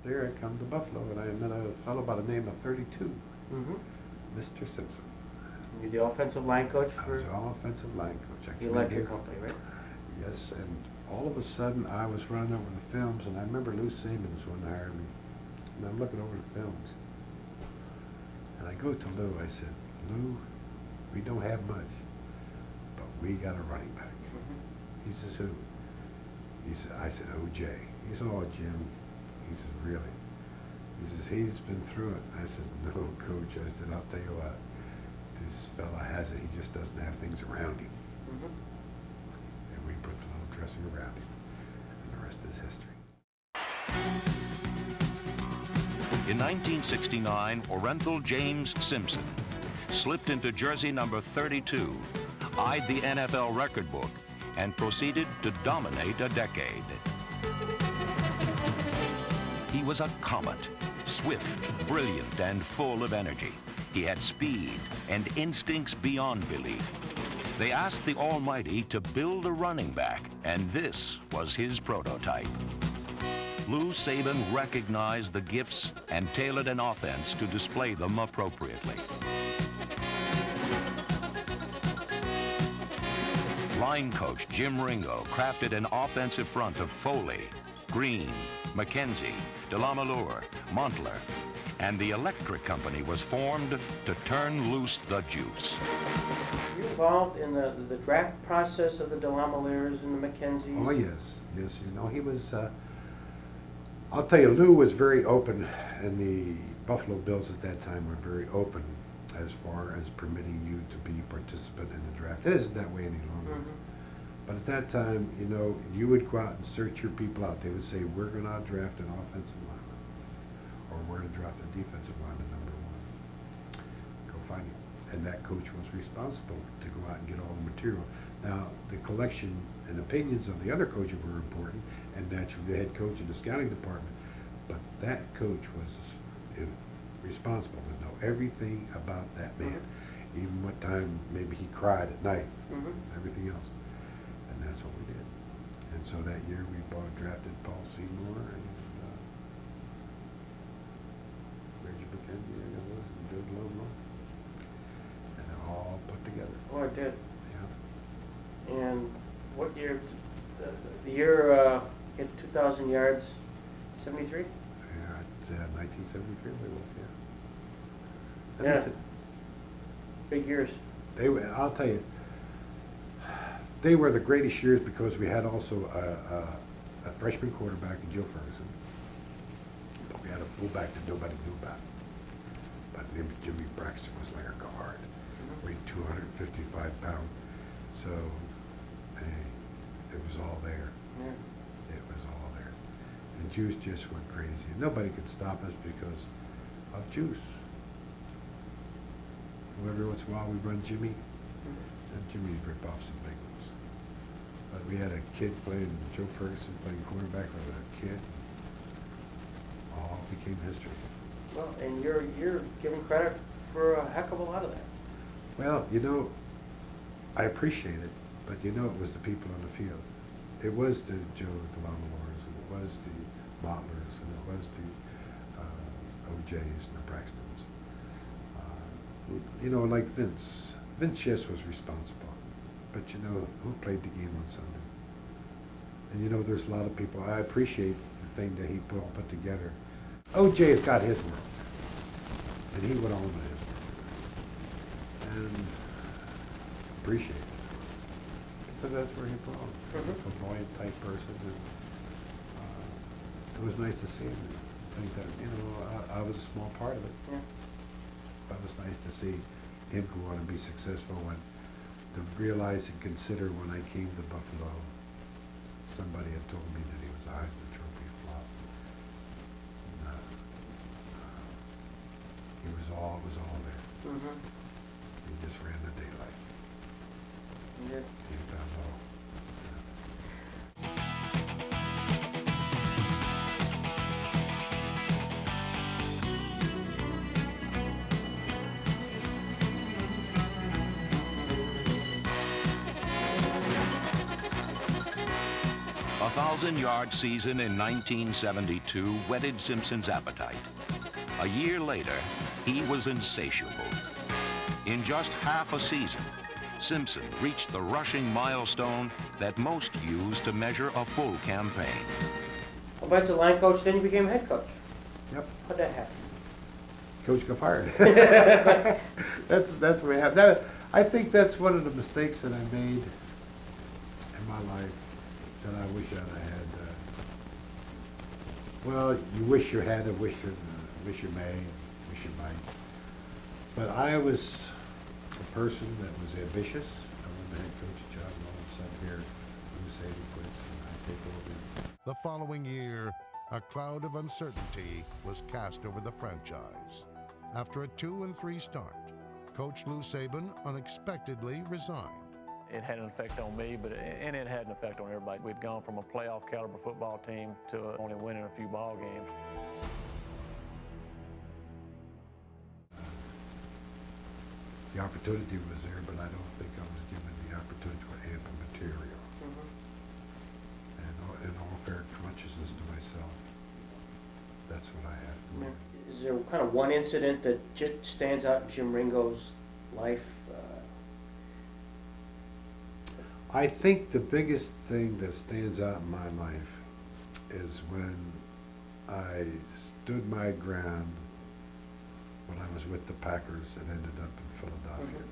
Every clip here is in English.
there I come to Buffalo, and I met a fellow by the name of 32, Mm-hmm. Mr. Simpson. You're the offensive line coach I for was our offensive line coach. I the came in electric here. company, right? Yes, and all of a sudden I was running over the films, and I remember Lou Siemens when he hired me, and I'm looking over the films. And I go to Lou, I said, Lou, we don't have much, but we got a running back. Mm-hmm. He says, who? He said, I said, OJ. He said, oh, Jim. He says, really? He says, he's been through it. I said, no, Coach. I said, I'll tell you what, this fella has it. He just doesn't have things around him. Mm-hmm. And we put the little dressing around him, and the rest is history. In 1969, Orenthal James Simpson slipped into jersey number 32, eyed the NFL record book, and proceeded to dominate a decade. He was a comet, swift, brilliant, and full of energy. He had speed and instincts beyond belief. They asked the Almighty to build a running back, and this was his prototype. Lou Saban recognized the gifts and tailored an offense to display them appropriately. Line coach Jim Ringo crafted an offensive front of Foley, Green, McKenzie, DeLamalure, Montler, and the electric company was formed to turn loose the juice. You involved in the draft process of the DeLamalures and the McKenzies? Oh, yes. Yes, you know, he was, I'll tell you, Lou was very open, and the Buffalo Bills at that time were very open as far as permitting you to be a participant in the draft. It isn't that way any longer. Mm-hmm. But at that time, you know, you would go out and search your people out. They would say, we're going to draft an offensive lineman, or we're going to draft a defensive lineman, number one. Go find him. And that coach was responsible to go out and get all the material. Now, the collection and opinions of the other coaches were important, and naturally the head coach and the scouting department. But that coach was responsible to know everything about that man, even what time maybe he cried at night, everything else. And that's what we did. And so that year we drafted Paul Seymour and Reggie McKenzie, I guess it was, and Joe Lobo. And they're all put together. Oh, it did. Yeah. And what year? The year hit 2,000 yards, 73? Yeah, it's 1973 it was, yeah. Yeah. Big years. They were, I'll tell you, they were the greatest years because we had also a freshman quarterback in Joe Ferguson. But we had a fullback that nobody knew about. By the name of Jimmy Braxton was like a guard, weighed 255 pounds. So, hey, it was all there. Yeah. It was all there. And Juice just went crazy. Nobody could stop us because of Juice. Every once in a while we run Jimmy, and Jimmy'd rip off some big ones. But we had a kid playing, Joe Ferguson playing quarterback with a kid. All became history. Well, and you're giving credit for a heck of a lot of that. Well, you know, I appreciate it, but you know it was the people on the field. It was the Joe DeLamalures, and it was the Mottlers, and it was the OJs and the Braxtons. You know, like Vince. Vince, yes, was responsible, but you know, who played the game on Sunday? And you know, there's a lot of people, I appreciate the thing that he put together. OJ's got his world, and he went on with his world. And appreciate it, because that's where he belongs. A flamboyant type person, and it was nice to see him and think that, you know, I was a small part of it. Yeah. It was nice to see him go on and be successful, and to realize and consider when I came to Buffalo, somebody had told me that he was a Heisman Trophy flop. And, it was all there. He just ran the daylight. Yeah. He found all. 1,000-yard season in 1972 whetted Simpson's appetite. A year later, he was insatiable. In just half a season, Simpson reached the rushing milestone that most use to measure a full campaign. Offensive line coach, then you became head coach. Yep. How'd that happen? Coach got fired. That's what we have. I think that's one of the mistakes that I made in my life that I wish I'd have had. Well, you wish you had, wish you may, wish you might. But I was a person that was ambitious. I wanted the head coach job, and all of a sudden here, Lombardi quits, and I take over. The following year, a cloud of uncertainty was cast over the franchise. After a 2-3 start, Coach Lou Saban unexpectedly resigned. It had an effect on me, and it had an effect on everybody. We'd gone from a playoff caliber football team to only winning a few ball games. The opportunity was there, but I don't think I was given the opportunity to amp material. And in all fair consciousness to myself, that's what I have to learn. Is there kind of one incident that stands out in Jim Ringo's life? I think the biggest thing that stands out in my life is when I stood my ground when I was with the Packers and ended up in Philadelphia.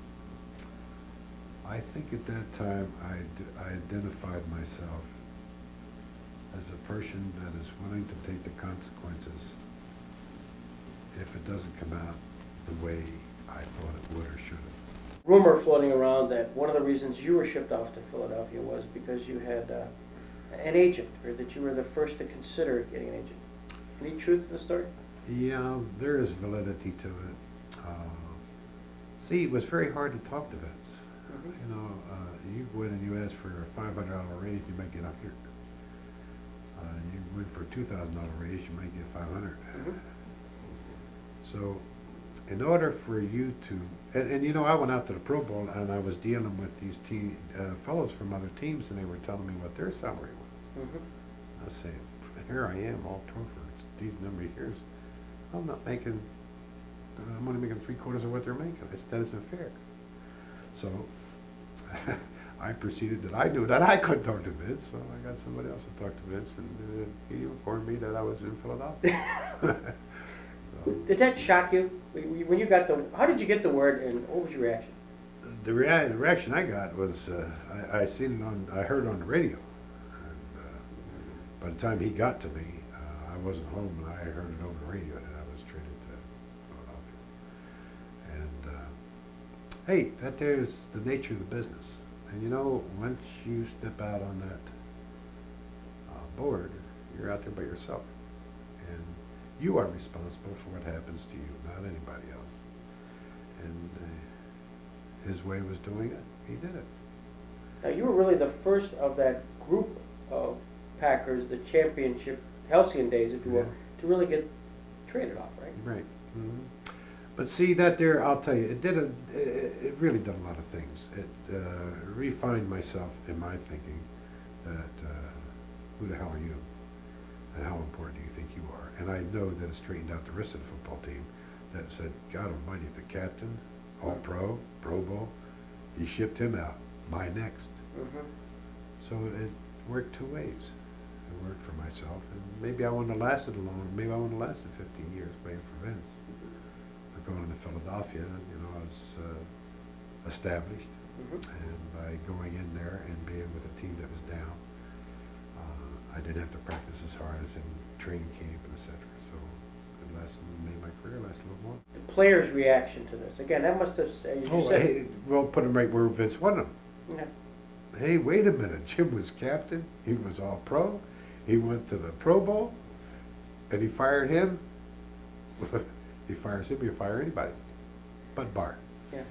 I think at that time I identified myself as a person that is willing to take the consequences if it doesn't come out the way I thought it would or should have. Rumor floating around that one of the reasons you were shipped off to Philadelphia was because you had an agent, or that you were the first to consider getting an agent. Any truth to the story? Yeah, there is validity to it. See, it was very hard to talk to Vince. You know, you go in and you ask for a $500 raise, you might get up here. You went for a $2,000 raise, you might get 500. So, in order for you to, and you know, I went out to the Pro Bowl and I was dealing with these fellows from other teams, and they were telling me what their salary was. I say, here I am, all pro for these number of years. I'm not making, I'm only making 3/4 of what they're making. That isn't fair. So I proceeded that I knew that I couldn't talk to Vince, so I got somebody else to talk to Vince, and he informed me that I was in Philadelphia. Did that shock you when you got the? How did you get the word, and what was your reaction? The reaction I got was I seen it on, I heard it on the radio. And, by the time he got to me, I wasn't home, and I heard it over the radio that I was traded to Philadelphia. And hey, that there's the nature of the business. And you know, once you step out on that board, you're out there by yourself. And you are responsible for what happens to you, not anybody else. And his way was doing it. He did it. Now, you were really the first of that group of Packers, the championship halcyon days, if you will, to really get traded off, right? Right. But see, that there, I'll tell you, it really did a lot of things. It refined myself in my thinking that who the hell are you? And how important do you think you are? And I know that it straightened out the rest of the football team that said, God almighty, the captain, all-pro, Pro Bowl, he shipped him out. My next. So it worked two ways. It worked for myself, and maybe I wouldn't have lasted long. Maybe I wouldn't have lasted 15 years playing for Vince. But going to Philadelphia, you know, I was established, and by going in there and being with a team that was down, I didn't have to practice as hard as in training camp and etc. So it made my career last a little more. The players' reaction to this, again, that must have. Hey, well, put him right where Vince wanted him. Yeah. Hey, wait a minute. Jim was captain. He was all pro. He went to the Pro Bowl, and he fired him. He fires him. You fire anybody, but Bart. Yeah.